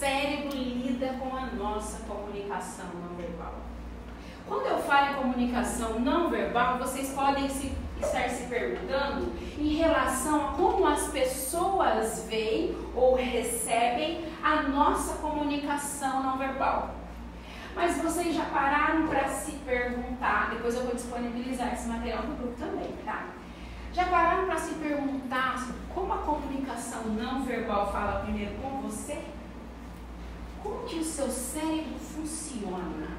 cérebro lida com a nossa comunicação não verbal. Quando eu falo em comunicação não verbal, vocês podem estar se perguntando em relação a como as pessoas veem ou recebem a nossa comunicação não verbal. Mas vocês já pararam para se perguntar, depois eu vou disponibilizar esse material no grupo também, tá? Já pararam para se perguntar como a comunicação não verbal fala primeiro com você? Como que o seu cérebro funciona?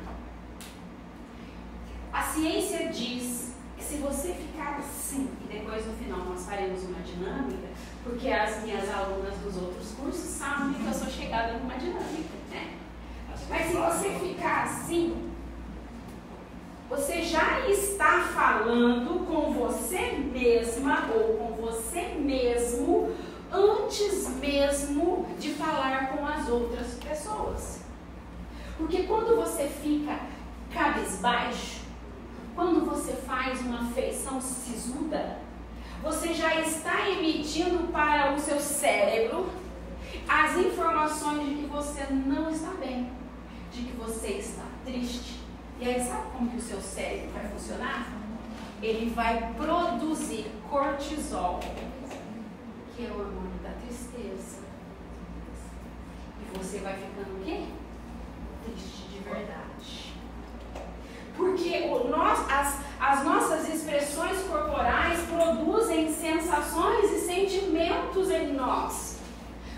A ciência diz que se você ficar assim, e depois no final nós faremos uma dinâmica, porque as minhas alunas dos outros cursos sabem que eu sou chegada numa dinâmica, né? Mas se você ficar assim, você já está falando com você mesma ou com você mesmo antes mesmo de falar com as outras pessoas. Porque quando você fica cabisbaixo, quando você faz uma feição sisuda, você já está emitindo para o seu cérebro as informações de que você não está bem, de que você está triste. E aí sabe como que o seu cérebro vai funcionar? Ele vai produzir cortisol, que é o hormônio da tristeza. E você vai ficando o quê? Triste de verdade. Porque as nossas expressões corporais produzem sensações e sentimentos em nós.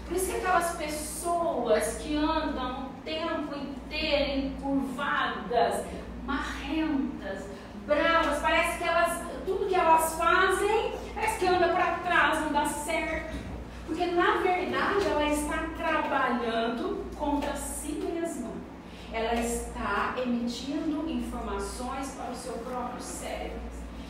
Por isso que aquelas pessoas que andam o tempo inteiro encurvadas, marrentas, bravas, parece que tudo que elas fazem, parece que anda para trás, não dá certo. Porque na verdade ela está trabalhando contra si mesma. Ela está emitindo informações para o seu próprio cérebro.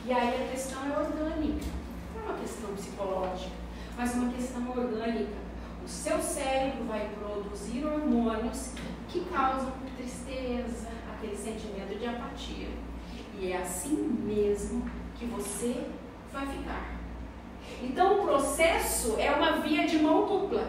E aí a questão é orgânica. Não é uma questão psicológica, mas uma questão orgânica. O seu cérebro vai produzir hormônios que causam tristeza, aquele sentimento de apatia. E é assim mesmo que você vai ficar. Então o processo é uma via de mão dupla.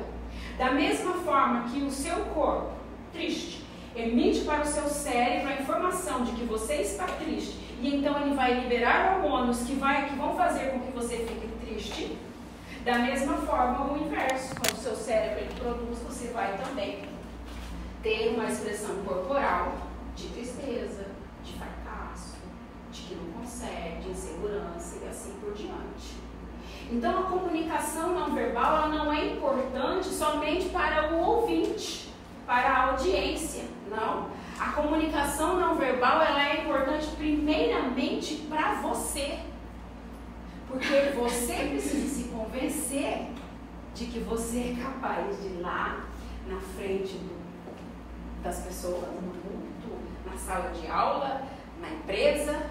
Da mesma forma que o seu corpo, triste, emite para o seu cérebro a informação de que você está triste, e então ele vai liberar hormônios que vão fazer com que você fique triste. Da mesma forma, o inverso, quando o seu cérebro ele produz, você vai também ter uma expressão corporal de tristeza, de fracasso, de que não consegue, de insegurança e assim por diante. Então a comunicação não verbal ela não é importante somente para o ouvinte, para a audiência, não. A comunicação não verbal ela é importante primeiramente para você. Porque você precisa se convencer de que você é capaz de ir lá na frente das pessoas, no culto, na sala de aula, na empresa,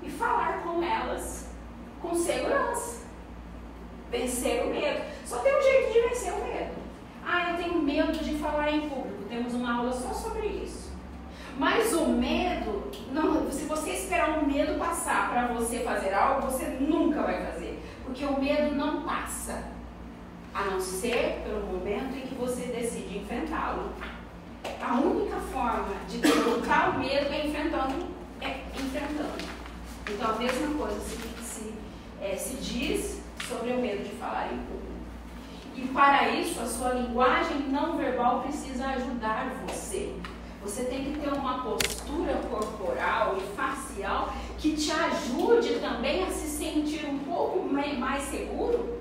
e falar com elas com segurança. Vencer o medo. Só tem um jeito de vencer o medo. Eu tenho medo de falar em público. Temos uma aula só sobre isso. Mas o medo, não, se você esperar o medo passar para você fazer algo, você nunca vai fazer. Porque o medo não passa, a não ser pelo momento em que você decide enfrentá-lo. A única forma de derrotar o medo é enfrentando. Então a mesma coisa se diz sobre o medo de falar em público. E para isso, a sua linguagem não verbal precisa ajudar você. Você tem que ter uma postura corporal e facial que te ajude também a se sentir um pouco mais seguro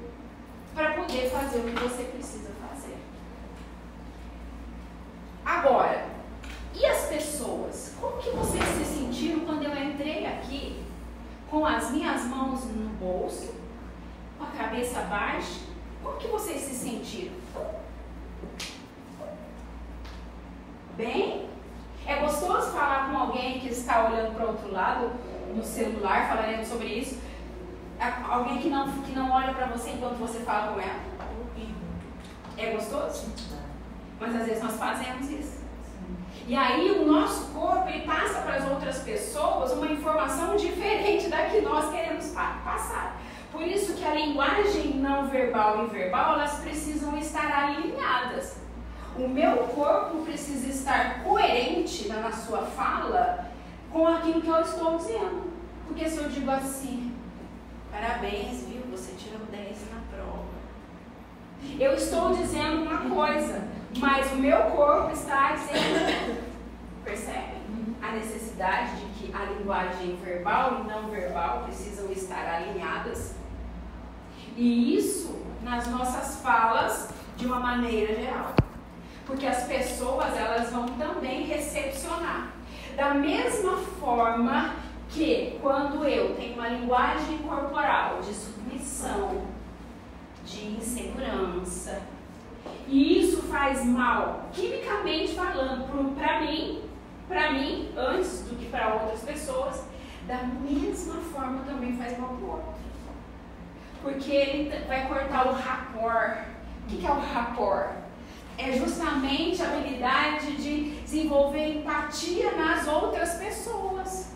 para poder fazer o que você precisa fazer. Agora, e as pessoas? Como que vocês se sentiram quando eu entrei aqui com as minhas mãos no bolso, com a cabeça baixa? Como que vocês se sentiram? Bem? É gostoso falar com alguém que está olhando para o outro lado, no celular, falaremos sobre isso. Alguém que não olha para você enquanto você fala com ela. É gostoso? Mas às vezes nós fazemos isso. E aí o nosso corpo ele passa para as outras pessoas uma informação diferente da que nós queremos passar. Por isso que a linguagem não verbal e verbal, elas precisam estar alinhadas. o meu corpo precisa estar coerente na sua fala com aquilo que eu estou dizendo. Porque se eu digo assim, parabéns, viu, você tirou 10 na prova. Eu estou dizendo uma coisa, mas o meu corpo está dizendo, percebe? A necessidade de que a linguagem verbal e não verbal precisam estar alinhadas. E isso nas nossas falas de uma maneira geral. Porque as pessoas, elas vão também recepcionar. Da mesma forma que quando eu tenho uma linguagem corporal de submissão, de insegurança, e isso faz mal, quimicamente falando, para mim, antes do que para outras pessoas, da mesma forma também faz mal para o outro. Porque ele vai cortar o rapport. O que é o rapport? É justamente a habilidade de desenvolver empatia nas outras pessoas.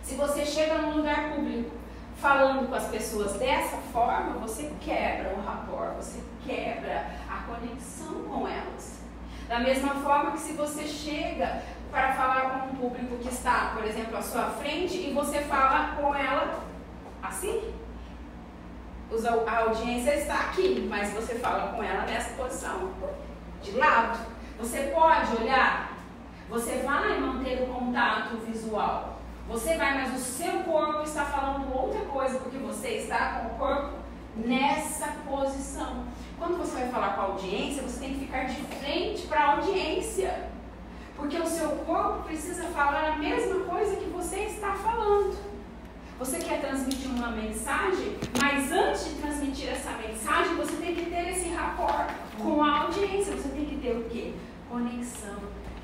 Se você chega num lugar público falando com as pessoas dessa forma, você quebra o rapport, você quebra a conexão com elas. Da mesma forma que se você chega para falar com um público que está, por exemplo, à sua frente e você fala com ela assim, a audiência está aqui, mas você fala com ela nessa posição, de lado. Você pode olhar, você vai manter o contato visual, você vai, mas o seu corpo está falando outra coisa, porque você está com o corpo nessa posição. Quando você vai falar com a audiência, você tem que ficar de frente para a audiência, porque o seu corpo precisa falar a mesma coisa que você está falando. Você quer transmitir uma mensagem, mas antes de transmitir essa mensagem, você tem que ter esse rapport com a audiência. Você tem que ter o quê? Conexão.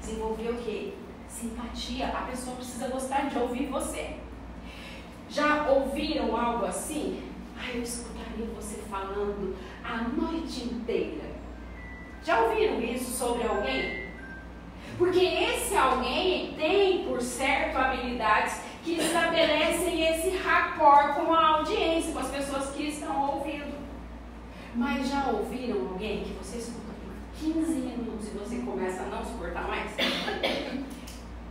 Desenvolver o quê? Simpatia. A pessoa precisa gostar de ouvir você. Já ouviram algo assim? Eu escutaria você falando a noite inteira. Já ouviram isso sobre alguém? Porque esse alguém tem, por certo, habilidades que estabelecem esse rapport com a audiência, com as pessoas que estão ouvindo. Mas já ouviram alguém que você escuta por 15 minutos e você começa a não suportar mais?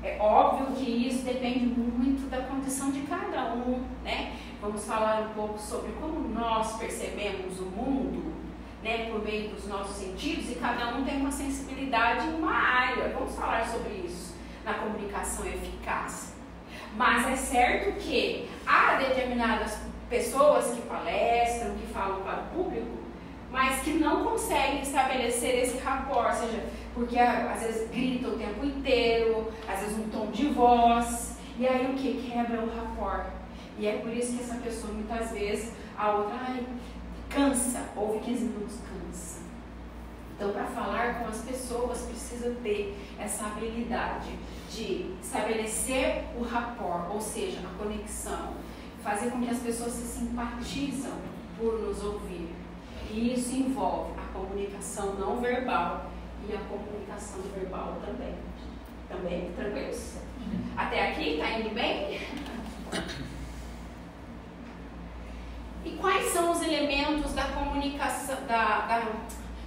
É óbvio que isso depende muito da condição de cada um, né? Vamos falar um pouco sobre como nós percebemos o mundo, né, por meio dos nossos sentidos, e cada um tem uma sensibilidade em uma área. Vamos falar sobre isso na comunicação eficaz. Mas é certo que há determinadas pessoas que palestram, que falam para o público, mas que não conseguem estabelecer esse rapport, ou seja, porque às vezes grita o tempo inteiro, às vezes um tom de voz, e aí o que? Quebra o rapport. E é por isso que essa pessoa muitas vezes, a outra, cansa, ouve 15 minutos, cansa. Então, para falar com as pessoas, precisa ter essa habilidade de estabelecer o rapport, ou seja, a conexão, fazer com que as pessoas se simpatizam por nos ouvir. E isso envolve a comunicação não verbal e a comunicação verbal também. Também, tranquilos? Até aqui, tá indo bem? E quais são os elementos da comunicação,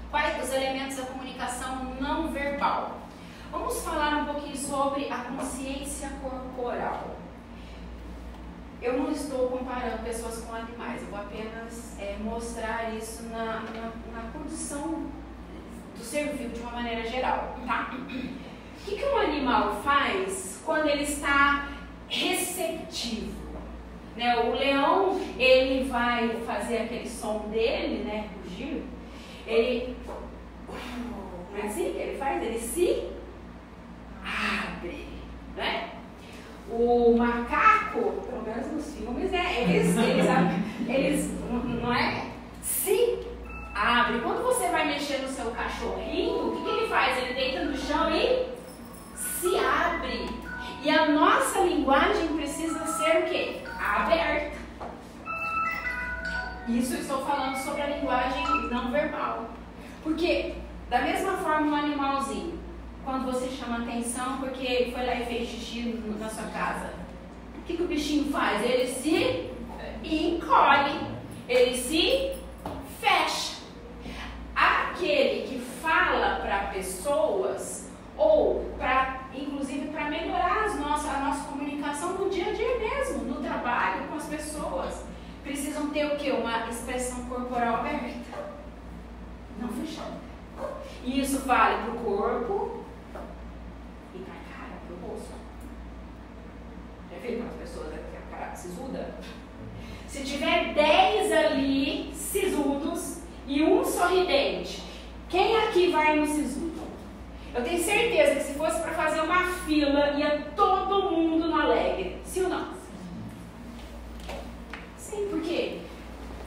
quais os elementos da comunicação não verbal? Vamos falar um pouquinho sobre a consciência corporal. Eu não estou comparando pessoas com animais, eu vou apenas mostrar isso na condição do ser vivo de uma maneira geral, tá? O que um animal faz quando ele está receptivo? Né? O leão, ele vai fazer aquele som dele, né, rugir, ele, não é assim que ele faz? Ele se abre, né? O macaco, pelo menos nos filmes, eles não é? Se abre. Quando você vai mexer no seu cachorrinho, o que ele faz? Ele deita no chão e se abre. E a nossa linguagem precisa ser o quê? Aberta. Isso eu estou falando sobre a linguagem não verbal. Porque, da mesma forma, um animalzinho, quando você chama atenção porque foi lá e fez xixi na sua casa, o que o bichinho faz? Ele se encolhe, ele se fecha. Aquele que fala para a pessoa uma expressão corporal aberta, não fechada. E isso vale para o corpo e para a cara, para o rosto. Já viu aquelas pessoas que a cara sisuda? Se tiver 10 ali sisudos e um sorridente, quem aqui vai no sisudo? Eu tenho certeza que se fosse para fazer uma fila, ia todo mundo no alegre. Sim ou não? Sim, por quê?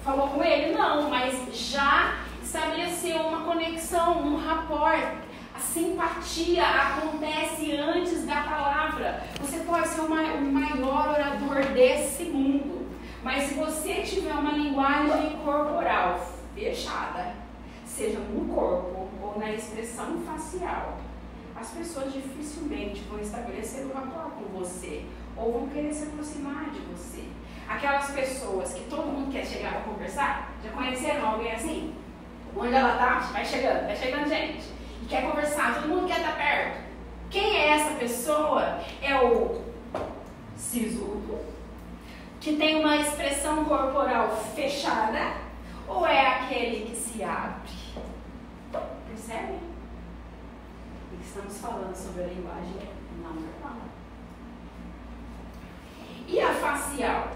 Falou com ele? Não, mas já estabeleceu uma conexão, um rapport. A simpatia acontece antes da palavra. Você pode ser o maior orador desse mundo, mas se você tiver uma linguagem corporal fechada, seja no corpo ou na expressão facial, as pessoas dificilmente vão estabelecer um rapport com você ou vão querer se aproximar de você. Aquelas pessoas que todo mundo quer chegar para conversar, já conheceram alguém assim? Onde ela está? Vai chegando gente. E quer conversar, todo mundo quer estar perto. Quem é essa pessoa? É o sisudo, que tem uma expressão corporal fechada, ou é aquele que se abre? Percebe? E estamos falando sobre a linguagem não verbal. E a facial?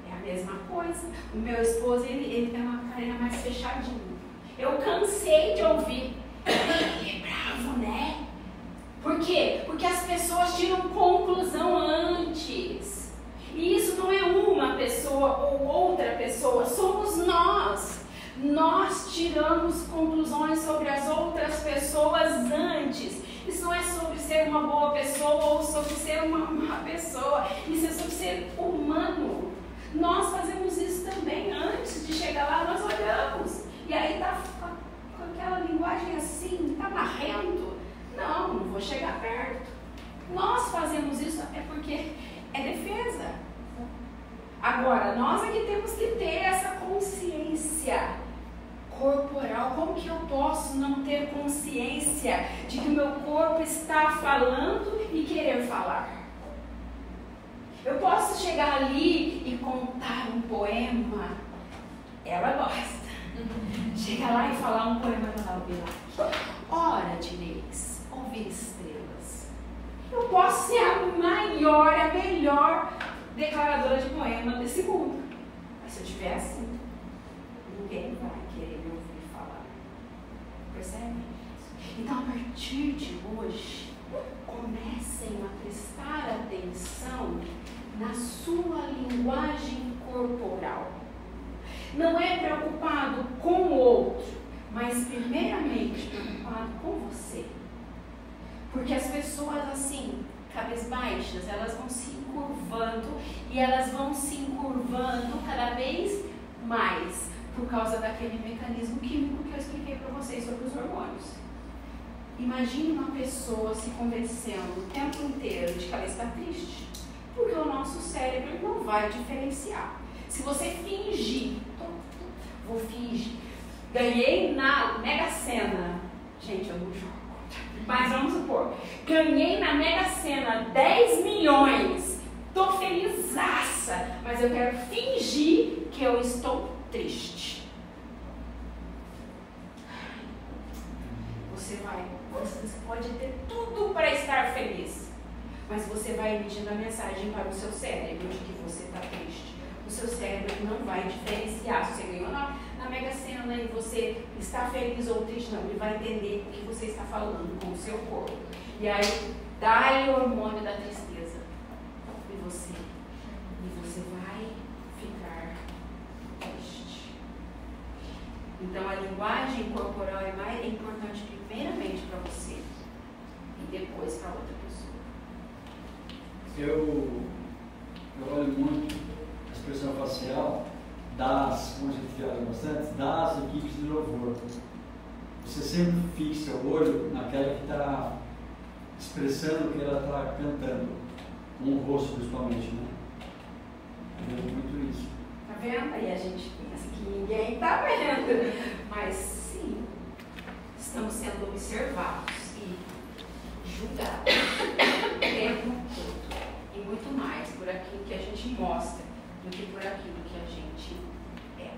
É a mesma coisa. O meu esposo, ele tem uma carinha mais fechadinha. Eu cansei de ouvir. Ele é bravo, né? Por quê? Porque as pessoas tiram conclusão antes. E isso não é uma pessoa ou outra pessoa, somos nós. Nós tiramos conclusões sobre as outras pessoas antes. Isso não é sobre ser uma boa pessoa ou sobre ser uma má pessoa. Isso é sobre ser humano. Nós fazemos isso também antes de chegar lá, nós olhamos. E aí tá com aquela linguagem assim, tá marrento. Não vou chegar perto. Nós fazemos isso é porque é defesa. Agora, nós é que temos que ter essa consciência corporal. Como que eu posso não ter consciência de que o meu corpo está falando e querer falar? Eu posso chegar ali e contar um poema. Ela gosta. Chega lá e falar um poema para ela ouvir lá. Ora, direis, ouvir estrelas. Eu posso ser a maior, a melhor declaradora de poema desse mundo. Mas se eu estiver assim, ninguém vai querer me ouvir falar. Percebe? Então, a partir de hoje, comecem a prestar atenção na sua linguagem corporal. Não é preocupado com o outro, mas primeiramente preocupado com você. Porque as pessoas assim, cabisbaixas, elas vão se encurvando e elas vão se encurvando cada vez mais por causa daquele mecanismo químico que eu expliquei para vocês sobre os hormônios. Imagine uma pessoa se convencendo o tempo inteiro de que ela está triste, porque o nosso cérebro não vai diferenciar. Se você fingir, vou fingir, ganhei na Mega Sena, gente, eu não jogo, mas vamos supor, ganhei na Mega Sena 10 milhões, tô felizaça, mas eu quero fingir que eu estou triste. Você pode ter tudo para estar feliz, mas você vai emitir a mensagem para o seu cérebro de que você está triste. O seu cérebro não vai diferenciar se você ganhou na Mega Sena e você está feliz ou triste, não. Ele vai entender o que você está falando com o seu corpo. E aí, dá-lhe o hormônio da tristeza. E você vai ficar triste. Então, a linguagem corporal é mais importante primeiramente para você e depois para outra pessoa. Eu olho muito a expressão facial como a gente fala bastante, das equipes de louvor. Você sempre fixa o olho naquela que está expressando o que ela está cantando, com o rosto principalmente, né? Eu vejo muito isso. Tá vendo? Aí a gente pensa que ninguém está vendo, mas sim, estamos sendo observados e julgados o tempo todo, e muito mais por aquilo que a gente mostra do que por aquilo que a gente é.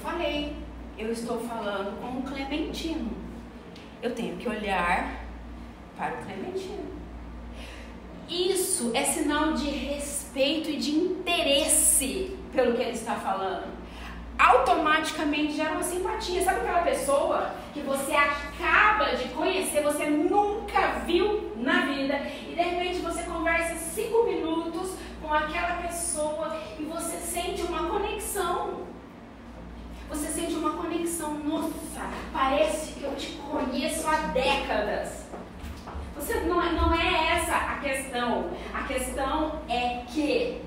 falei, eu estou falando com o Clementino. Eu tenho que olhar para o Clementino. Isso é sinal de respeito e de interesse pelo que ele está falando. Automaticamente gera uma simpatia. Sabe aquela pessoa que você acaba de conhecer, você nunca viu na vida, e de repente você conversa 5 minutos com aquela pessoa e você sente uma conexão. Você sente uma conexão. Nossa, parece que eu te conheço há décadas. Não é essa a questão. A questão é que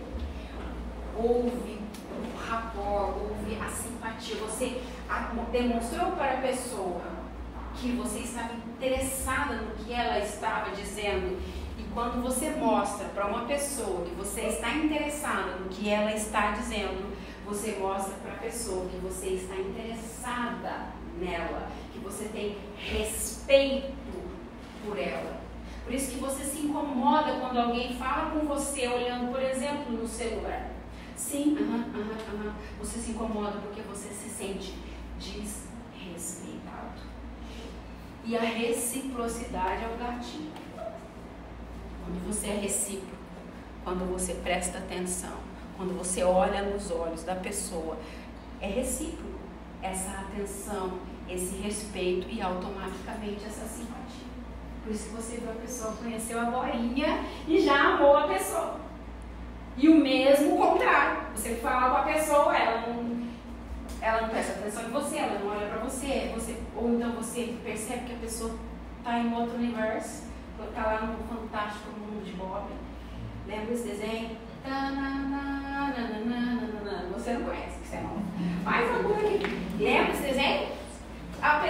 houve o rapport, houve a simpatia. Você demonstrou para a pessoa que você estava interessada no que ela estava dizendo. E quando você mostra para uma pessoa que você está interessada no que ela está dizendo, você mostra para a pessoa que você está interessada nela, que você tem respeito por ela. Por isso que você se incomoda quando alguém fala com você olhando, por exemplo, no celular. Sim, você se incomoda porque você se sente desrespeitado. E a reciprocidade é o gatilho. Quando você é recíproco, quando você presta atenção, quando você olha nos olhos da pessoa, é recíproco essa atenção, esse respeito e automaticamente essa simpatia. Por isso que você viu a pessoa, conheceu a boinha e já amou a pessoa. E o mesmo contrário. Você fala com a pessoa, ela não presta atenção em você, ela não olha pra você, ou então você percebe que a pessoa está em outro universo, está lá no Fantástico Mundo de Bob. Lembra esse desenho? Você não conhece, que você não. Mas lembra esse desenho?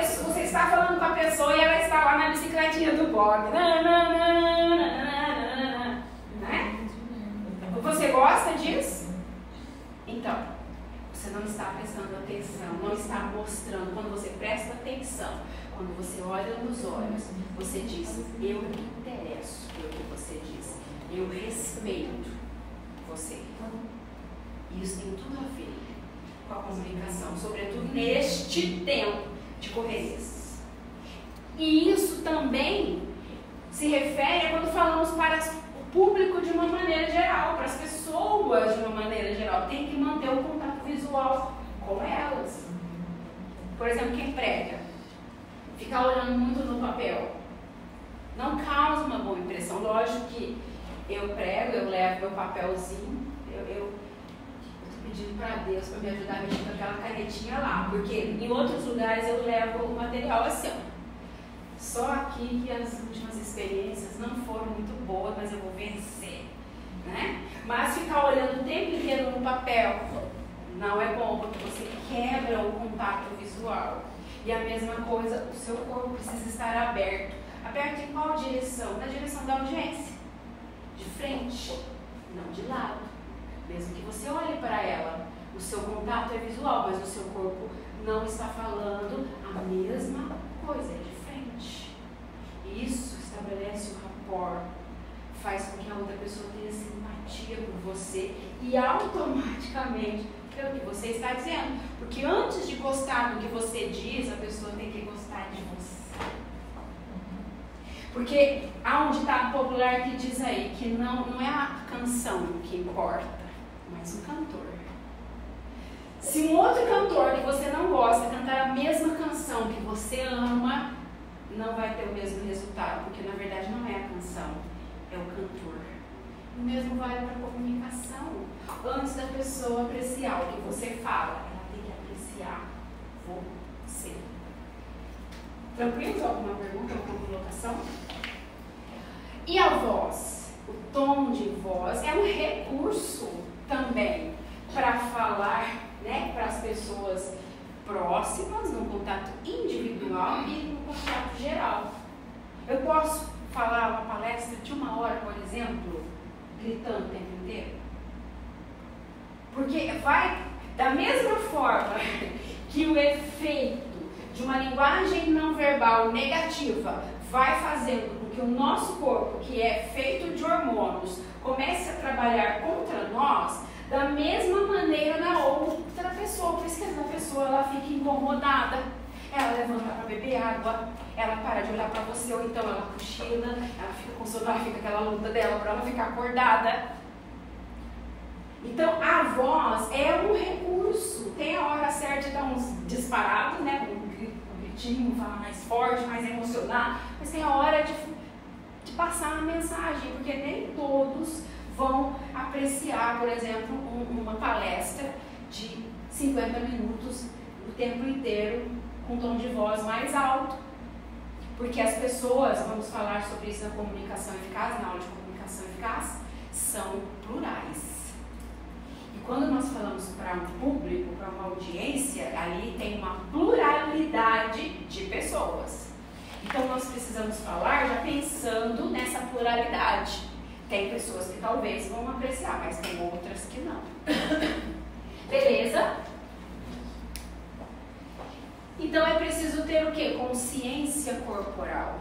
Você está falando com a pessoa e ela está lá na bicicletinha do Bob. Né? Você gosta disso? Então, você não está prestando atenção, não está mostrando. Quando você presta atenção, quando você olha nos olhos, você diz: eu me interesso pelo que você diz, eu respeito você. E isso tem tudo a ver com a comunicação, sobretudo neste tempo de correrias. E isso também se refere a quando falamos para o público de uma maneira geral, para as pessoas de uma maneira geral. Tem que manter o contato visual com elas. Por exemplo, quem prega, ficar olhando muito no papel não causa uma boa impressão. Lógico que eu prego, eu levo meu papelzinho, eu pedindo para Deus para me ajudar a mexer com aquela canetinha lá, porque em outros lugares eu levo o material assim, ó. Só aqui que as últimas experiências não foram muito boas, mas eu vou vencer, né? Mas ficar olhando o tempo inteiro no papel não é bom, porque você quebra o contato visual. E a mesma coisa, o seu corpo precisa estar aberto. Aberto em qual direção? Na direção da audiência. De frente, não de lado. Mesmo que você olhe para ela, o seu contato é visual, mas o seu corpo não está falando a mesma coisa, é de frente. E isso estabelece um rapport, faz com que a outra pessoa tenha simpatia por você e automaticamente pelo que você está dizendo. Porque antes de gostar do que você diz, a pessoa tem que gostar de você. Porque há um ditado popular que diz aí que não é a canção que importa, mas o cantor. Se um outro cantor que você não gosta cantar a mesma canção que você ama, não vai ter o mesmo resultado, porque na verdade não é a canção, é o cantor. O mesmo vale para a comunicação. Antes da pessoa apreciar o que você fala, ela tem que apreciar você. Tranquilo? Alguma pergunta, alguma colocação? E a voz? O tom de voz é um recurso também para falar, né, para as pessoas próximas, no contato individual e no contato geral. Eu posso falar uma palestra de 1 hora, por exemplo, gritando o tempo inteiro? Porque vai, da mesma forma que o efeito de uma linguagem não verbal negativa vai fazendo com que o nosso corpo, que é feito de hormônios, comece a trabalhar contra nós, da mesma maneira na outra pessoa. Por isso que essa pessoa ela fica incomodada. Ela levanta para beber água, ela para de olhar para você, ou então ela cochila, ela fica com sono, ela fica aquela luta dela para ela ficar acordada. Então a voz é um recurso. Tem a hora certa de dar uns disparados, né? Um gritinho, falar mais forte, mais emocionar, mas tem a hora de passar a mensagem, porque nem todos vão apreciar, por exemplo, uma palestra de 50 minutos o tempo inteiro com um tom de voz mais alto, porque as pessoas, vamos falar sobre isso na comunicação eficaz, na aula de comunicação eficaz, são plurais. E quando nós falamos para um público, para uma audiência, ali tem uma pluralidade de pessoas. Então nós precisamos falar já pensando nessa pluralidade. Tem pessoas que talvez vão apreciar, mas tem outras que não. Beleza? Então é preciso ter o quê? Consciência corporal.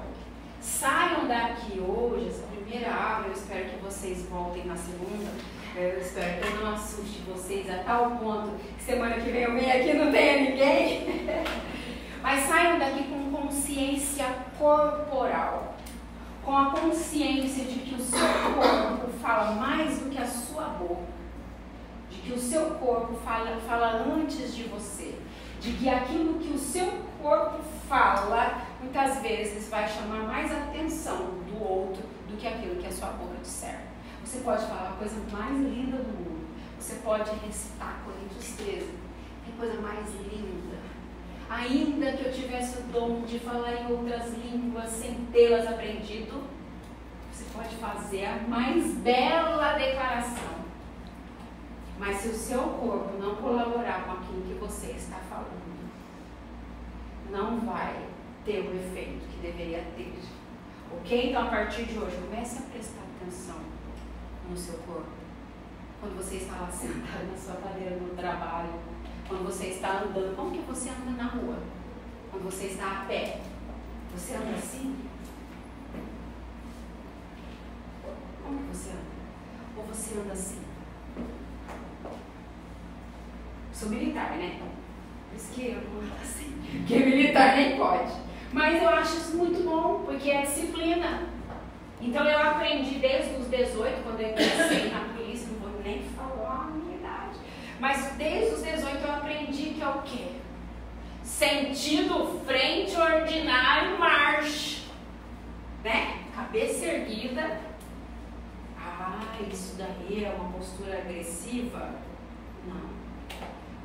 Saiam daqui hoje, essa primeira aula, eu espero que vocês voltem na segunda. Eu espero que eu não assuste vocês a tal ponto que semana que vem eu venho aqui e não tenha ninguém. Mas saiam daqui com consciência corporal. Com a consciência de que o seu corpo fala mais do que a sua boca. De que o seu corpo fala antes de você. De que aquilo que o seu corpo fala, muitas vezes vai chamar mais atenção do outro do que aquilo que a sua boca disser. Você pode falar a coisa mais linda do mundo. Você pode recitar Coríntios 13. Tem coisa mais linda. Ainda que eu tivesse o dom de falar em outras línguas sem tê-las aprendido, você pode fazer a mais bela declaração. Mas se o seu corpo não colaborar com aquilo que você está falando, não vai ter o efeito que deveria ter. Ok? Então, a partir de hoje, comece a prestar atenção no seu corpo. Quando você está lá sentado na sua cadeira no trabalho, quando você está andando, como que você anda na rua? Quando você está a pé, você anda assim? Como que você anda? Ou você anda assim? Sou militar, né? Por isso que eu não ando assim. Porque militar nem pode. Mas eu acho isso muito bom, porque é disciplina. Então eu aprendi desde os 18, quando eu comecei na polícia, não vou nem falar a minha idade. Mas desde os 18 eu aprendi que é o quê? Sentido frente ordinário, marcha. Né? Cabeça erguida. Ah, isso daí é uma postura agressiva? Não.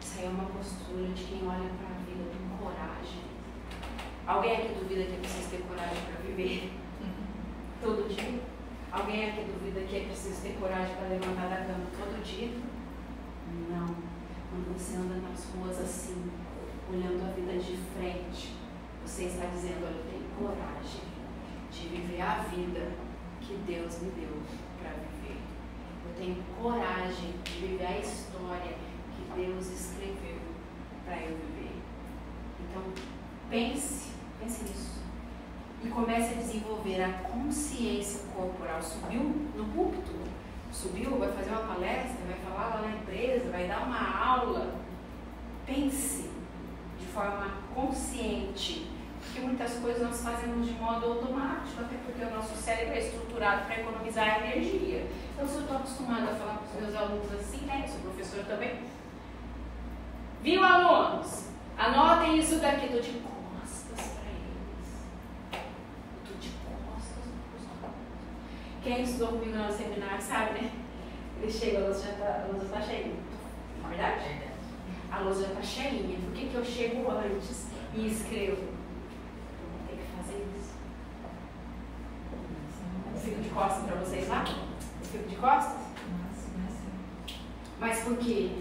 Isso aí é uma postura de quem olha para a vida com coragem. Alguém aqui duvida que é preciso ter coragem para viver? Todo dia? Alguém aqui duvida que é preciso ter coragem para levantar da cama todo dia? Não. Quando você anda nas ruas assim, olhando a vida de frente, você está dizendo, olha, eu tenho coragem de viver a vida que Deus me deu para viver. Eu tenho coragem de viver a história que Deus escreveu para eu viver. Então, pense nisso. E comece a desenvolver a consciência corporal. Subiu no púlpito? Subiu, vai fazer uma palestra, vai falar lá na empresa, vai dar uma aula. Pense de forma consciente, porque muitas coisas nós fazemos de modo automático, até porque o nosso cérebro é estruturado para economizar energia. Então, se eu estou acostumada a falar com os meus alunos assim, né? Eu sou professora também. Viu, alunos? Anotem isso daqui, estou de costas para eles. Estou de costas para os alunos. Quem estudou comigo no seminário sabe, né? Ele chega, a lousa já está cheia. Não é verdade? A lousa já está cheinha. Por que eu chego antes e escrevo? Eu vou ter que fazer isso. Eu fico de costas para vocês lá? Eu fico de costas? Mas por quê?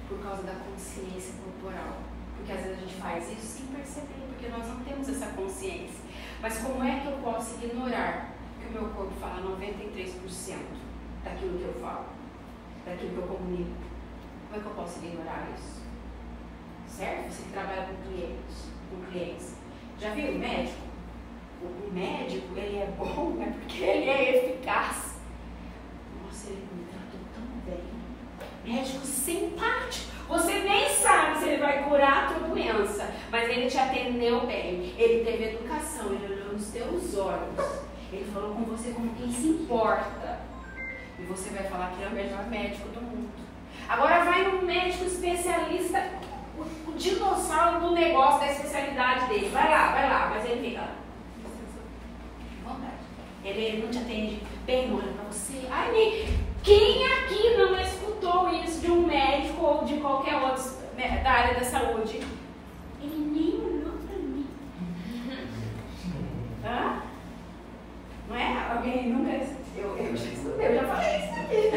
Por causa da consciência corporal. Porque às vezes a gente faz isso sem perceber, porque nós não temos essa consciência. Mas como é que eu posso ignorar que o meu corpo fala 93% daquilo que eu falo, daquilo que eu comunico? Como é que eu posso ignorar isso? Certo? Você que trabalha com clientes. Já viu o médico? O médico, ele é bom, né? Porque ele é eficaz. Nossa, ele me tratou tão bem. Médico ele te atendeu bem, ele teve educação, ele olhou nos teus olhos, ele falou com você como quem se importa. E você vai falar que ele é o melhor médico do mundo. Agora vai um médico especialista, o dinossauro do negócio, da especialidade dele. Vai lá, mas ele fica vontade. Ele não te atende bem, não olha pra você. Ai, quem aqui não escutou isso de um médico ou de qualquer outro da área da saúde? Ele nem olhou pra mim. Hã? Não é? Alguém nunca... Eu já falei isso aqui.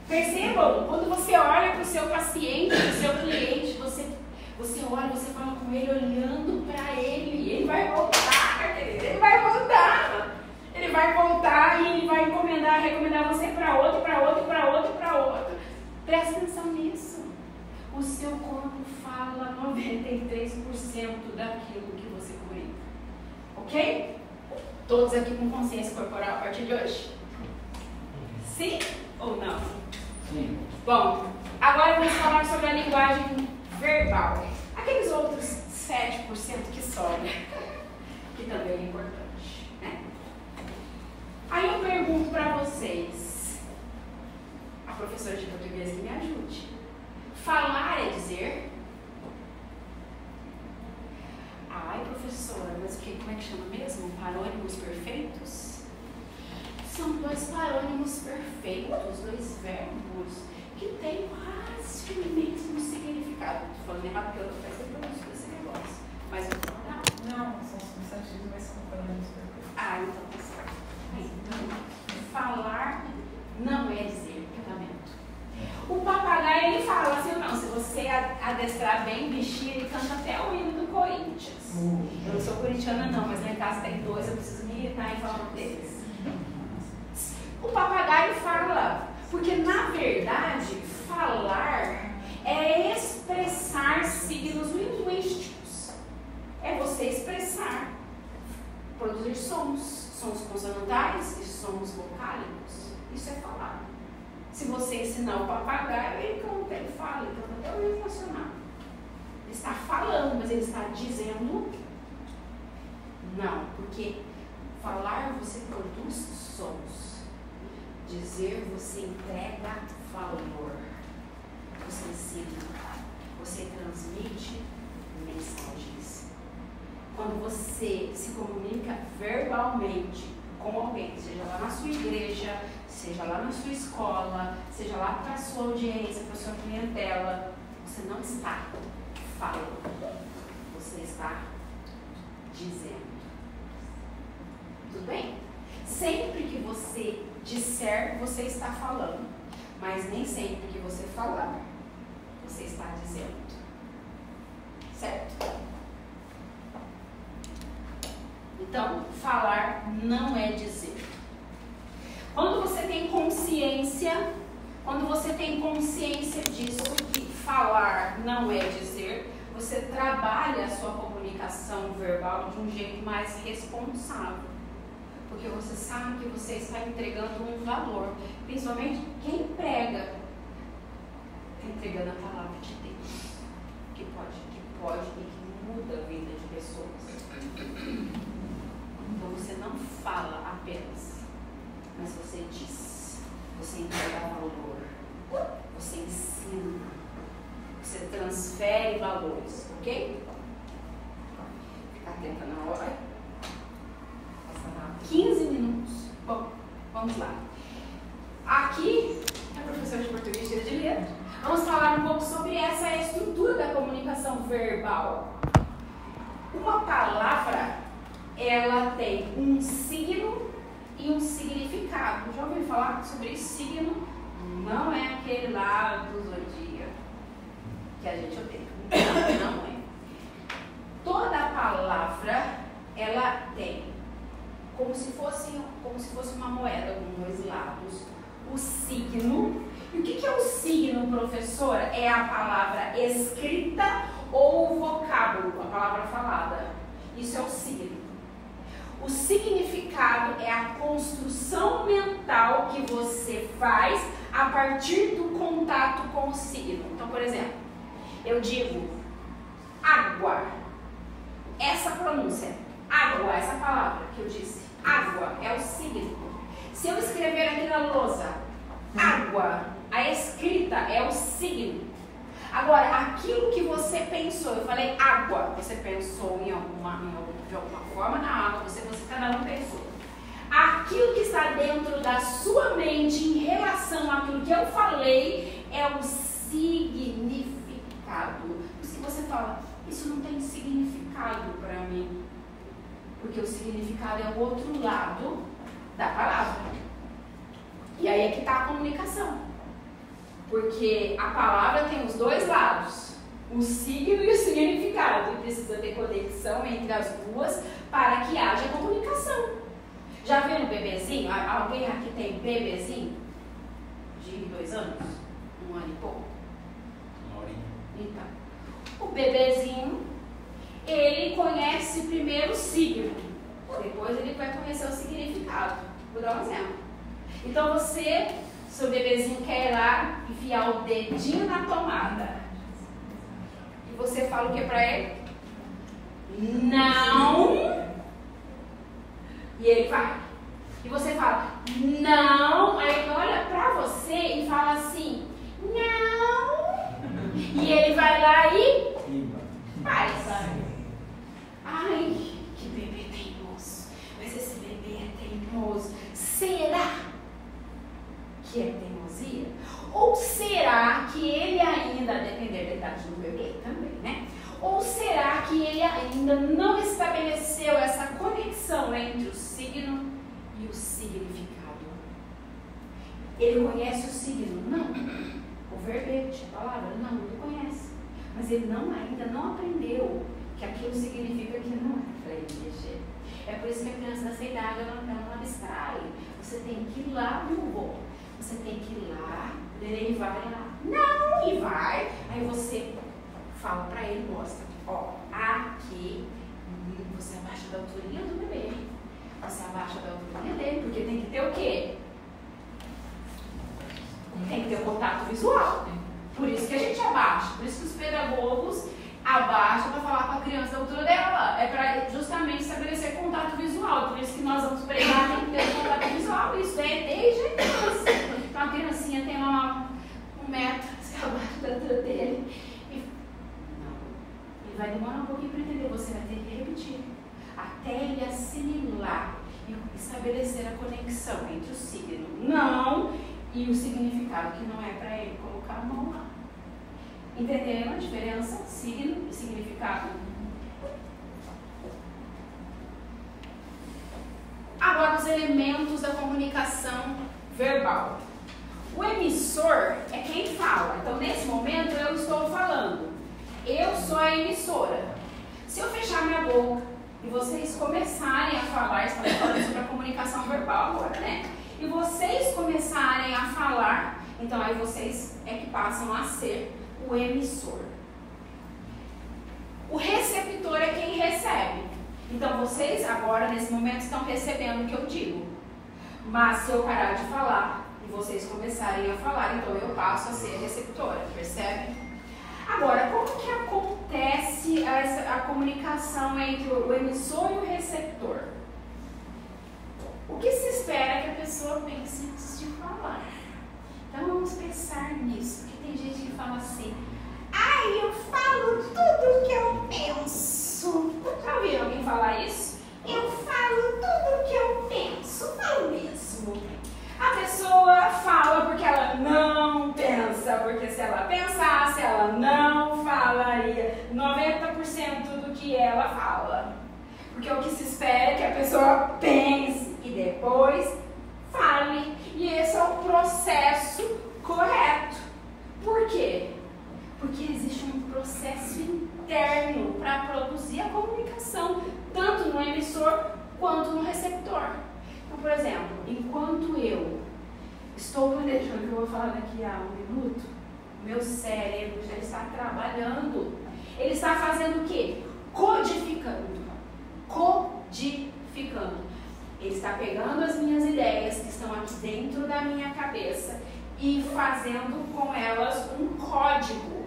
Percebam, quando você olha para o seu paciente, para o seu cliente, você olha, você fala com ele olhando para ele. Ele vai voltar, querido. Ele vai voltar. Ele vai voltar e ele vai recomendar você para outro, para outro, para outro, para outro. Presta atenção nisso. O seu corpo fala 93% daquilo que você comunica. Ok? Todos aqui com consciência corporal a partir de hoje? Sim ou não? Sim. Bom, agora vamos falar sobre a linguagem verbal. Aqueles outros 7% que sobram, que também é importante, né? Aí eu pergunto para vocês, a professora de português que me ajude. Falar é dizer? Ai, professora, mas como é que chama mesmo? Parônimos perfeitos? São dois parônimos perfeitos, dois verbos que têm quase o mesmo significado. Estou falando errado porque eu não faço pronúncia desse negócio. Mas eu vou falar. Não, são substantivos, mas são parônimos perfeitos. Ah, então tá certo. Então, falar não é dizer, casamento. O papagaio, ele fala assim, não, se você adestrar bem, bichinho, ele canta até o hino do Corinthians. Eu não sou corintiana não, mas lá em casa tem dois, eu preciso me irritar e falar deles. O papagaio fala, porque na verdade, falar é expressar signos linguísticos. É você expressar, produzir sons consonantais e sons vocálicos. Isso é falar. Se você ensinar o papagaio, ele canta, ele fala, ele canta até o hino nacional. Ele está falando, mas ele está dizendo não, porque falar você produz sons, dizer você entrega valor, você ensina, você transmite mensagens. Quando você se comunica verbalmente com alguém, seja lá na sua igreja, seja lá na sua escola, seja lá para a sua audiência, para a sua clientela, você não está falando, você está dizendo. Tudo bem? Sempre que você disser, você está falando, mas nem sempre que você falar, você está dizendo. Certo? Então, falar não é dizer. Quando você tem consciência disso, que falar não é dizer, você trabalha a sua comunicação verbal de um jeito mais responsável. Porque você sabe que você está entregando um valor. Principalmente quem prega, está entregando a palavra de Deus, que pode e que muda a vida de pessoas. Então você não fala apenas, mas você diz, você entrega valor, você ensina, você transfere valores, ok? Fica atenta na hora. 15 minutos. Bom, vamos lá. Aqui, a professora de português tira de letra. Vamos falar um pouco sobre essa estrutura da comunicação verbal. Uma palavra, ela tem um signo e um significado. Já ouviu falar sobre isso? Signo não é aquele lá do zodíaco que a gente odeia. Não é. Toda palavra, ela tem como se fosse uma moeda com dois lados, o signo. E o que é o signo, professora? É a palavra escrita ou o vocábulo, a palavra falada. Isso é o signo. O significado é a construção mental que você faz a partir do contato com o signo. Então, por exemplo, eu digo água. Essa pronúncia, água, essa palavra que eu disse, água, é o signo. Se eu escrever aqui na lousa, água, a escrita é o signo. Agora, aquilo que você pensou, eu falei água, você pensou de alguma forma na água, você cada um pensou. Aquilo que está dentro da sua mente em relação àquilo que eu falei é o significado. Se você fala, isso não tem significado para mim, porque o significado é o outro lado da palavra. E aí é que está a comunicação. Porque a palavra tem os dois lados, o signo e o significado. E precisa ter conexão entre as duas para que haja comunicação. Já viram bebezinho? Alguém aqui tem bebezinho? De 2 anos? 1 ano e pouco? Então, o bebezinho, ele conhece primeiro o signo, depois ele vai conhecer o significado. Vou dar um exemplo. Então você, seu bebezinho quer ir lá enfiar o dedinho na tomada. E você fala o que pra ele? Não. E ele vai. E você fala, não. Aí ele olha pra você e fala assim, não. E ele vai lá e faz. Ai, que bebê teimoso. Mas esse bebê é teimoso. Será que é teimosia? Ou será que ele ainda, a depender da idade do bebê também, né? Ou será que ele ainda não estabeleceu essa conexão entre o signo e o significado? Ele conhece o signo? Não. O verbete, a palavra? Não, ele conhece. Mas ele ainda não aprendeu que aquilo significa que não é para ele mexer. É por isso que a criança dessa idade, ela não abstrai. Você tem que ir lá, meu avô. Você tem que ir lá, ele vai lá. Não, e vai. Aí você fala para ele, mostra. Ó, aqui, você abaixa da alturinha do bebê. Você abaixa da alturinha dele, porque tem que ter o quê? Tem que ter o contato visual. Por isso que a gente abaixa. Por isso que os pedagogos abaixam para falar com a criança da altura dela. É para justamente estabelecer contato visual. Por isso que nós vamos pregar, tem que ter contato visual. Isso é desde a criança. Então a criancinha tem lá 1 metro, você abaixa da altura dele. Ele vai demorar um pouquinho para entender. Você vai ter que repetir. Até ele assimilar e estabelecer a conexão entre o signo não e o significado, que não é para ele colocar a mão lá. Entenderam a diferença? Signo e significado. Agora, os elementos da comunicação verbal. O emissor é quem fala. Então, nesse momento, eu estou falando. Eu sou a emissora. Se eu fechar minha boca e vocês começarem a falar, estamos falando sobre a comunicação verbal agora, né? E vocês começarem a falar, então aí vocês é que passam a ser o emissor. O receptor é quem recebe. Então vocês agora, nesse momento, estão recebendo o que eu digo. Mas se eu parar de falar e vocês começarem a falar, então eu passo a ser receptora, percebe? Agora, como que acontece a comunicação entre o emissor e o receptor? O que se espera que a pessoa pense antes de falar? Então vamos pensar nisso, porque tem gente que fala assim, ai, eu falo tudo o que eu penso. Já ouviram alguém falar isso? Eu falo tudo o que eu penso, falo mesmo. A pessoa fala porque ela não pensa, porque se ela pensasse, ela não falaria 90% do que ela fala. Porque o que se espera é que a pessoa pense e depois fale. E esse é o processo correto. Por quê? Porque existe um processo interno para produzir a comunicação, tanto no emissor quanto no receptor. Então, por exemplo, enquanto eu estou planejando que eu vou falar daqui a 1 minuto, meu cérebro já está trabalhando. Ele está fazendo o quê? Codificando. Ele está pegando as minhas ideias que estão aqui dentro da minha cabeça e fazendo com elas um código.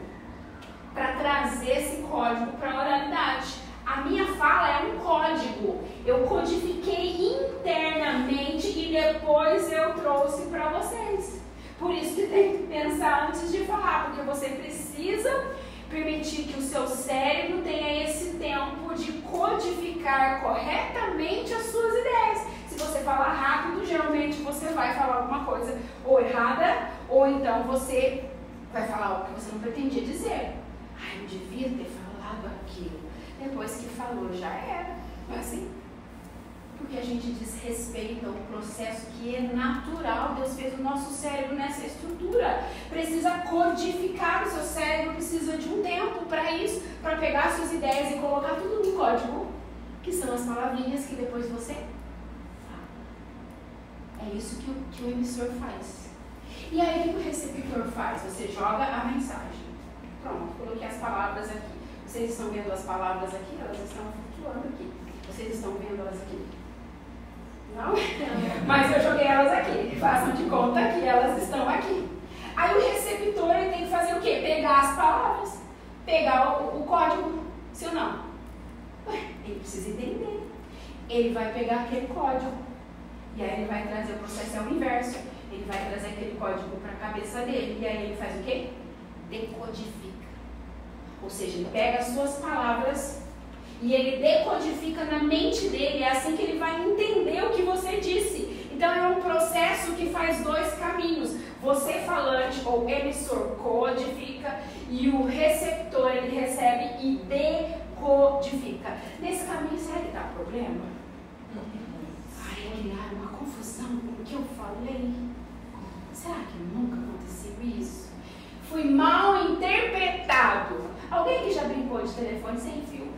para trazer esse código para a oralidade. A minha fala é um código. Eu codifiquei internamente e depois eu trouxe para vocês. Por isso que tem que pensar antes de falar, porque você precisa permitir que o seu cérebro tenha esse tempo de codificar corretamente as suas ideias. Se você falar rápido, geralmente você vai falar alguma coisa ou errada, ou então você vai falar algo que você não pretendia dizer. Ai, eu devia ter falado aquilo. Depois que falou, já era. Não é assim? Porque a gente desrespeita o processo que é natural. Deus fez o nosso cérebro nessa estrutura. Precisa codificar o seu cérebro, precisa de um tempo para isso, para pegar suas ideias e colocar tudo no código, que são as palavrinhas que depois você fala. É isso que o emissor faz. E aí o que o receptor faz? Você joga a mensagem. Pronto, coloquei as palavras aqui. Vocês estão vendo as palavras aqui? Elas estão flutuando aqui. Vocês estão vendo elas aqui? Não? Mas eu joguei elas aqui. Façam de conta que elas estão aqui. Aí o receptor ele tem que fazer o quê? Pegar as palavras, pegar o código, sim ou não? Ele precisa entender. Ele vai pegar aquele código e aí ele vai trazer o processo é o inverso. Ele vai trazer aquele código para a cabeça dele e aí ele faz o quê? Decodifica. Ou seja, ele pega as suas palavras e ele decodifica na mente dele. É assim que ele vai entender o que você disse. Então é um processo que faz dois caminhos. Você falante ou emissor codifica e o receptor ele recebe e decodifica. Nesse caminho, será que dá problema? Ai, criar uma confusão com o que eu falei. Será que nunca aconteceu isso? Fui mal interpretado. Alguém que já brincou de telefone sem fio?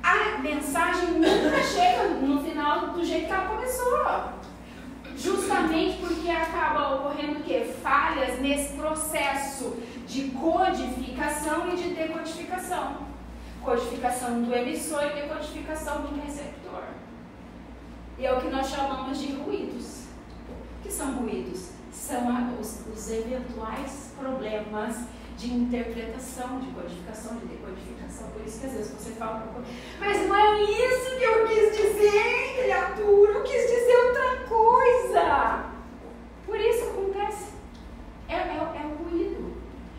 A mensagem nunca chega no final do jeito que ela começou. Justamente porque acaba ocorrendo o quê? Falhas nesse processo de codificação e de decodificação. Codificação do emissor e decodificação do receptor. E é o que nós chamamos de ruídos. O que são ruídos? São os eventuais problemas de interpretação, de codificação, de decodificação. Por isso que às vezes você fala uma coisa, mas não é isso que eu quis dizer, criatura, eu quis dizer outra coisa. Por isso acontece. É o ruído,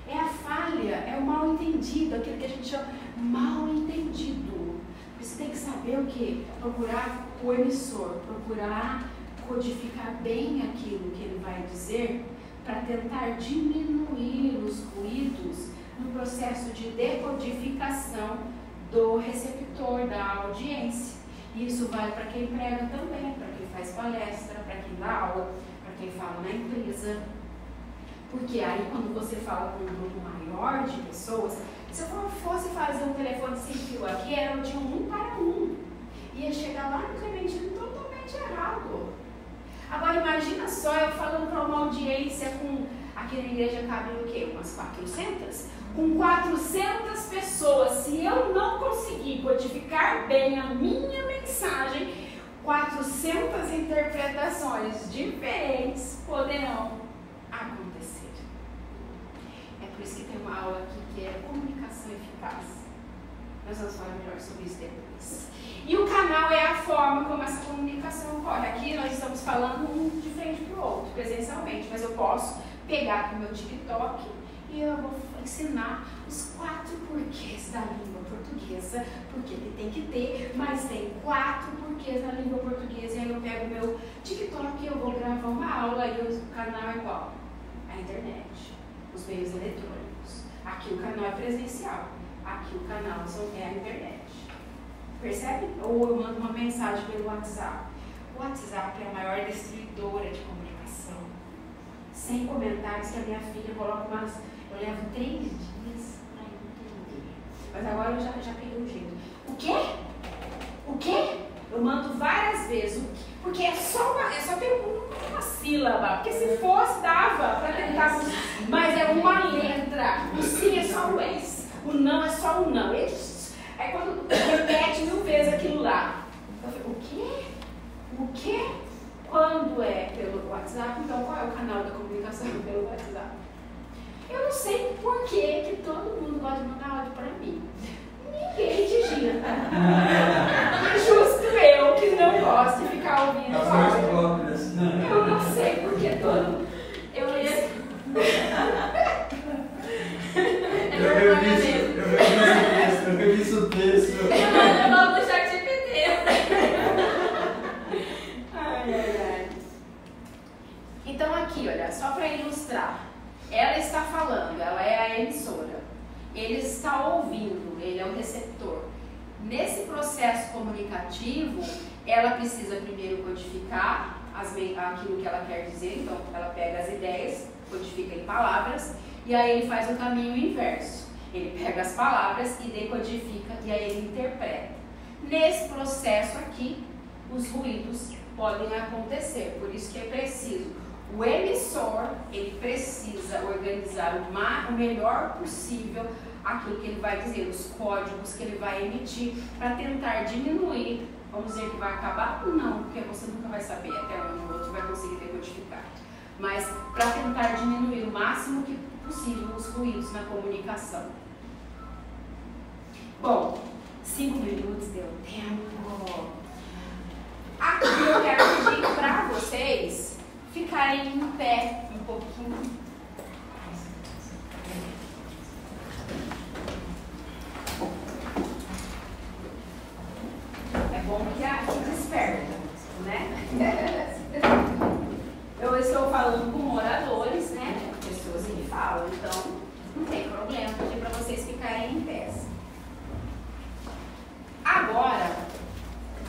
é a falha, é o mal entendido, aquilo que a gente chama mal entendido. Você tem que saber o que? Procurar o emissor, procurar codificar bem aquilo que ele vai dizer para tentar diminuir os ruídos no processo de decodificação do receptor, da audiência. E isso vale para quem prega também, para quem faz palestra, para quem dá aula, para quem fala na empresa. Porque aí quando você fala com um grupo maior de pessoas, se eu fosse fazer um telefone sem fio aqui, era de 1 para 1. Ia chegar lá no Clementino totalmente errado. Agora imagina só eu falando para uma audiência com, aqui na igreja cabe o quê? Umas 400? Com 400 pessoas, se eu não conseguir codificar bem a minha mensagem, 400 interpretações diferentes poderão acontecer. É por isso que tem uma aula aqui que é comunicação eficaz. Nós vamos falar melhor sobre isso depois. E o canal é a forma como essa comunicação ocorre. Aqui nós estamos falando um de frente para o outro, presencialmente, mas eu posso pegar aqui o meu TikTok e eu vou ensinar os 4 porquês da língua portuguesa, porque ele tem que ter, mas tem 4 porquês da língua portuguesa, e aí eu pego o meu TikTok e eu vou gravar uma aula, e o canal é igual? A internet, os meios eletrônicos. Aqui o canal é presencial, aqui o canal é a internet. Percebe? Ou eu mando uma mensagem pelo WhatsApp. O WhatsApp é a maior destruidora de comunicação. Sem comentários, que a minha filha coloca umas... Eu levo 3 dias para entender. Mas agora eu já peguei o jeito. O quê? O quê? Eu mando várias vezes. Porque é só ter uma sílaba. Porque se fosse, dava para tentar... Mas é uma letra. O sim é só o S. O não é só o não. Aí quando repete 1000 vezes aquilo lá, eu falei, o quê? O quê? Quando é pelo WhatsApp, então qual é o canal da comunicação pelo WhatsApp? Eu não sei por que todo mundo gosta de mandar áudio para mim. Ninguém digita. Justo eu que não gosto de ficar ouvindo áudio. Eu não sei por que todo mundo. Eu revi isso texto. Eu vou do chat GPT. Ai. Então aqui, olha, só para ilustrar. Ela está falando, ela é a emissora. Ele está ouvindo, ele é o receptor. Nesse processo comunicativo, ela precisa primeiro codificar aquilo que ela quer dizer. Então, ela pega as ideias, codifica em palavras, e aí ele faz o caminho inverso. Ele pega as palavras e decodifica, e aí ele interpreta. Nesse processo aqui, os ruídos podem acontecer, por isso que é preciso. O emissor, ele precisa organizar o melhor possível aquilo que ele vai dizer, os códigos que ele vai emitir, para tentar diminuir. Vamos dizer que vai acabar? Não, porque você nunca vai saber até onde o outro vai conseguir decodificar. Mas para tentar diminuir o máximo que possível os ruídos na comunicação. Bom, 5 minutos deu tempo. Aqui eu quero pedir para vocês ficarem em pé um pouquinho. É bom que a desperta, né? Eu estou falando com moradores, né? Pessoas que falam, então não tem problema pedir para vocês ficarem em pé. Agora,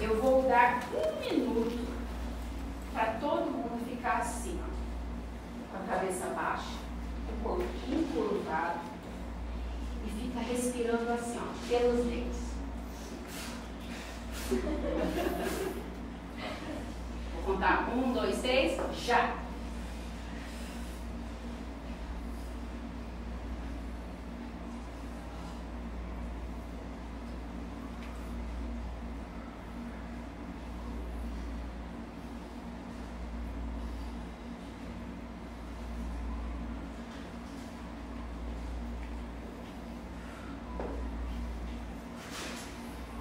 eu vou dar 1 minuto para todo mundo ficar assim, ó, com a cabeça baixa, o corpo encurvado e fica respirando assim, ó, pelos dentes. Vou contar 1, 2, 3, já!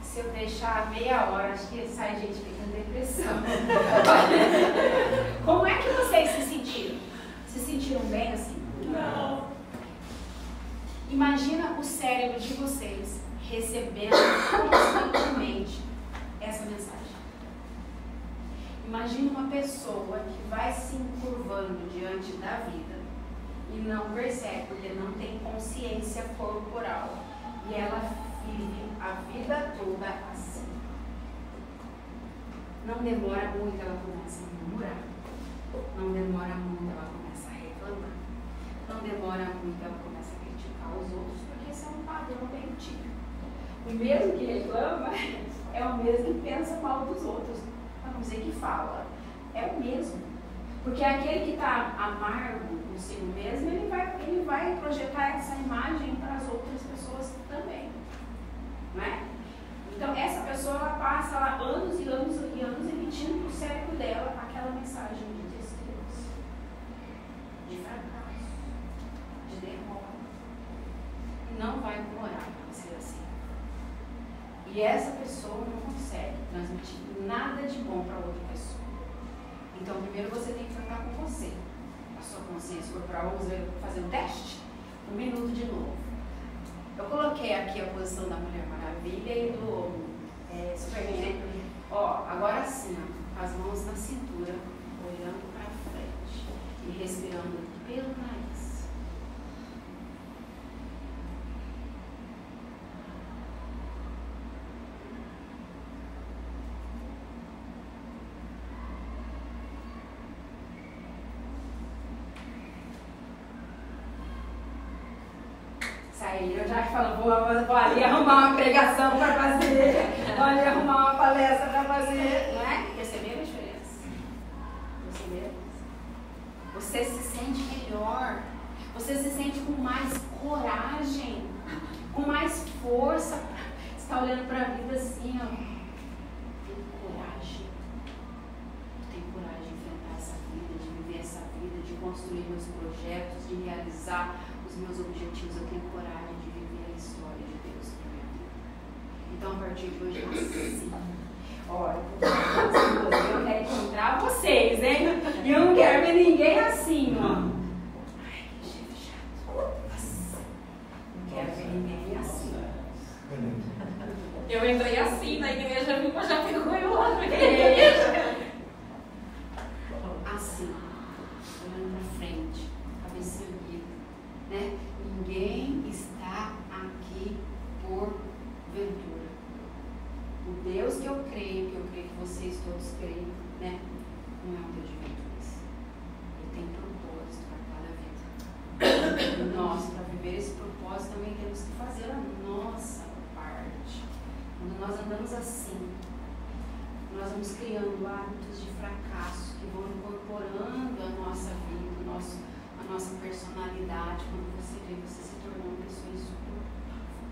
Se eu deixar meia hora, acho que sai gente fica em depressão. Como é que vocês se sentiram? Se sentiram bem assim? Não. Imagina o cérebro de vocês recebendo constantemente essa mensagem. Imagina uma pessoa que vai se encurvando diante da vida e não percebe, porque não tem consciência corporal. E ela vive a vida toda assim. Não demora muito, ela começa a murmurar. Não demora muito, ela começa a reclamar. Não demora muito, ela começa a criticar os outros, porque esse é um padrão bem típico. O mesmo que reclama é o mesmo que pensa mal dos outros. Vamos dizer que fala. É o mesmo. Porque aquele que está amargo consigo mesmo, ele vai projetar essa imagem para as outras pessoas também. Não é? Então, essa pessoa ela passa lá anos e anos e anos emitindo para o cérebro dela aquela mensagem de tristeza, de fracasso, de derrota. E não vai demorar para ser assim. E essa pessoa não consegue transmitir nada de bom para outra pessoa. Então, primeiro você tem que tratar com você, a sua consciência corporal. Vamos ver, fazer um teste? 1 minuto de novo. Eu coloquei aqui a posição da Mulher Maravilha e do Superman. Ó, agora sim, ó, as mãos na cintura, olhando para frente e respirando pelo nariz. Eu já falo, vou ali arrumar uma pregação para fazer, vou ali arrumar uma palestra para fazer, não é? Perceberam a diferença? Perceberam? Você se sente melhor, você se sente com mais coragem, com mais força. Você está olhando para a vida assim, ó. Tenho coragem de enfrentar essa vida, de viver essa vida, de construir meus projetos, de realizar os meus objetivos, eu tenho coragem de viver a história de Deus para minha vida. Então, a partir de hoje, assim. Olha, eu quero encontrar vocês, hein? E eu não quero ver ninguém assim, ó. Ai, que chefe chato. Nossa. Não quero ver ninguém assim. Eu entrei assim na igreja, mas já pegou eu lá na igreja. Assim, olhando pra frente, cabeça erguida, né? Ninguém está aqui por ventura. O Deus que eu creio que vocês todos creem, né? Não é um Deus de venturas. Ele tem propósito para cada vida. E nós, para viver esse propósito, também temos que fazer a nossa parte. Quando nós andamos assim, nós vamos criando hábitos de fracasso que vão incorporando a nossa vida, a nossa personalidade. Quando você vê, você se tornou uma pessoa insuportável,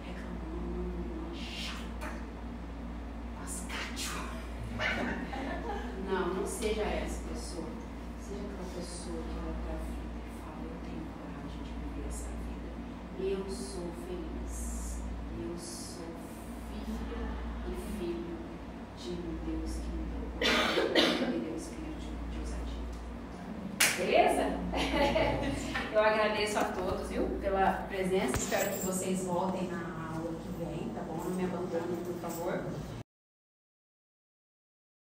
reclamando, chata, pascátil. Não seja essa pessoa. Seja aquela pessoa que olha para a vida e fala: eu tenho coragem de viver essa vida. Eu sou feliz. Eu sou filha e filho de um Deus que me deu coragem, me deu espírito de ousadia. Beleza? Eu agradeço a todos, viu, pela presença. Espero que vocês voltem na aula que vem, tá bom? Não me abandonem, por favor.